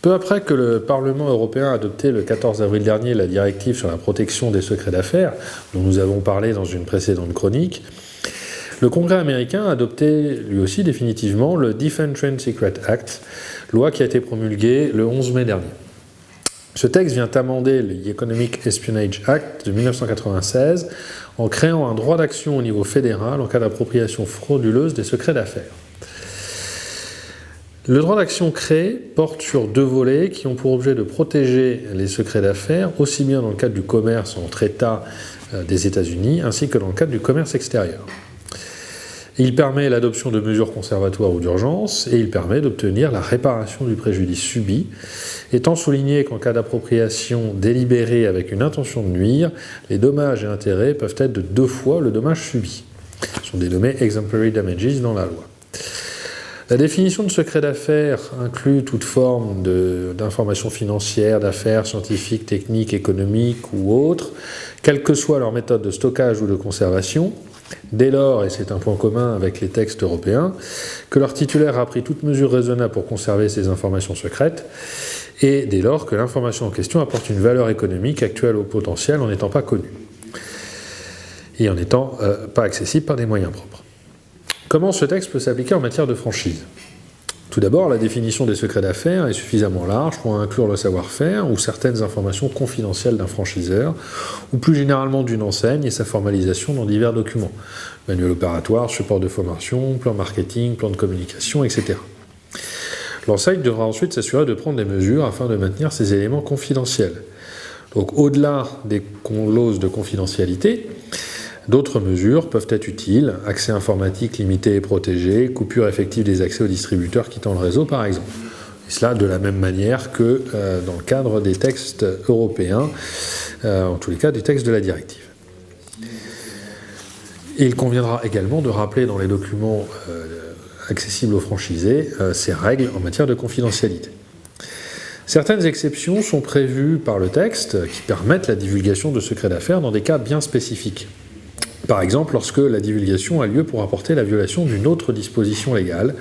Peu après que le Parlement européen a adopté le 14 avril dernier la directive sur la protection des secrets d'affaires, dont nous avons parlé dans une précédente chronique, le Congrès américain a adopté lui aussi définitivement le Defense Trade Secret Act, loi qui a été promulguée le 11 mai dernier. Ce texte vient amender le Economic Espionage Act de 1996 en créant un droit d'action au niveau fédéral en cas d'appropriation frauduleuse des secrets d'affaires. Le droit d'action créé porte sur deux volets qui ont pour objet de protéger les secrets d'affaires, aussi bien dans le cadre du commerce entre États des États-Unis, ainsi que dans le cadre du commerce extérieur. Il permet l'adoption de mesures conservatoires ou d'urgence, et il permet d'obtenir la réparation du préjudice subi, étant souligné qu'en cas d'appropriation délibérée avec une intention de nuire, les dommages et intérêts peuvent être de 2 fois le dommage subi. Ils sont dénommés exemplary damages dans la loi. La définition de secret d'affaires inclut toute forme d'informations financières, d'affaires, scientifiques, techniques, économiques ou autres, quelle que soit leur méthode de stockage ou de conservation, dès lors, et c'est un point commun avec les textes européens, que leur titulaire a pris toute mesure raisonnable pour conserver ces informations secrètes, et dès lors que l'information en question apporte une valeur économique actuelle ou potentielle en n'étant pas connue, et en n'étant pas accessible par des moyens propres. Comment ce texte peut s'appliquer en matière de franchise ? Tout d'abord, la définition des secrets d'affaires est suffisamment large pour inclure le savoir-faire ou certaines informations confidentielles d'un franchiseur, ou plus généralement d'une enseigne et sa formalisation dans divers documents, manuel opératoire, support de formation, plan marketing, plan de communication, etc. L'enseigne devra ensuite s'assurer de prendre des mesures afin de maintenir ces éléments confidentiels. Donc au-delà des clauses de confidentialité, d'autres mesures peuvent être utiles, accès informatique limité et protégé, coupure effective des accès aux distributeurs quittant le réseau par exemple. Et cela de la même manière que dans le cadre des textes européens, en tous les cas des textes de la directive. Et il conviendra également de rappeler dans les documents accessibles aux franchisés ces règles en matière de confidentialité. Certaines exceptions sont prévues par le texte qui permettent la divulgation de secrets d'affaires dans des cas bien spécifiques. Par exemple, lorsque la divulgation a lieu pour apporter la violation d'une autre disposition légale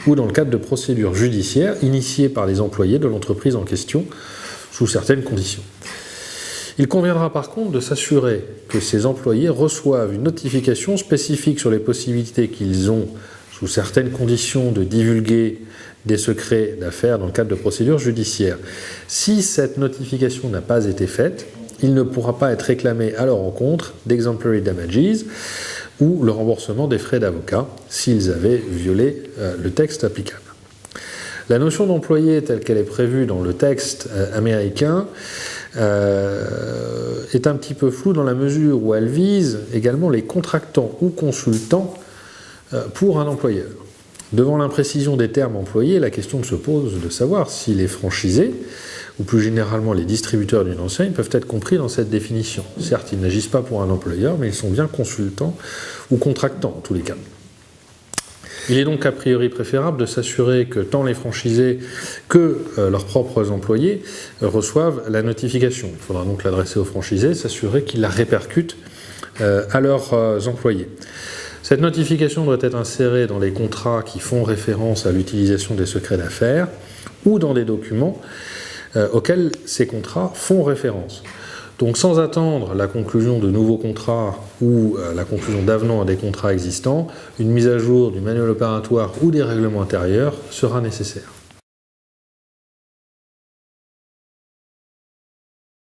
ou dans le cadre de procédures judiciaires initiées par les employés de l'entreprise en question sous certaines conditions. Il conviendra par contre de s'assurer que ces employés reçoivent une notification spécifique sur les possibilités qu'ils ont, sous certaines conditions, de divulguer des secrets d'affaires dans le cadre de procédures judiciaires. Si cette notification n'a pas été faite, il ne pourra pas être réclamé à leur encontre d'exemplary damages ou le remboursement des frais d'avocat s'ils avaient violé le texte applicable. La notion d'employé telle qu'elle est prévue dans le texte américain est un petit peu floue dans la mesure où elle vise également les contractants ou consultants pour un employeur. Devant l'imprécision des termes employés, la question se pose de savoir si les franchisés, ou plus généralement les distributeurs d'une enseigne, peuvent être compris dans cette définition. Certes, ils n'agissent pas pour un employeur, mais ils sont bien consultants ou contractants en tous les cas. Il est donc a priori préférable de s'assurer que tant les franchisés que leurs propres employés reçoivent la notification. Il faudra donc l'adresser aux franchisés, s'assurer qu'ils la répercutent à leurs employés. Cette notification doit être insérée dans les contrats qui font référence à l'utilisation des secrets d'affaires ou dans des documents auxquels ces contrats font référence. Donc sans attendre la conclusion de nouveaux contrats ou la conclusion d'avenants à des contrats existants, une mise à jour du manuel opératoire ou des règlements intérieurs sera nécessaire.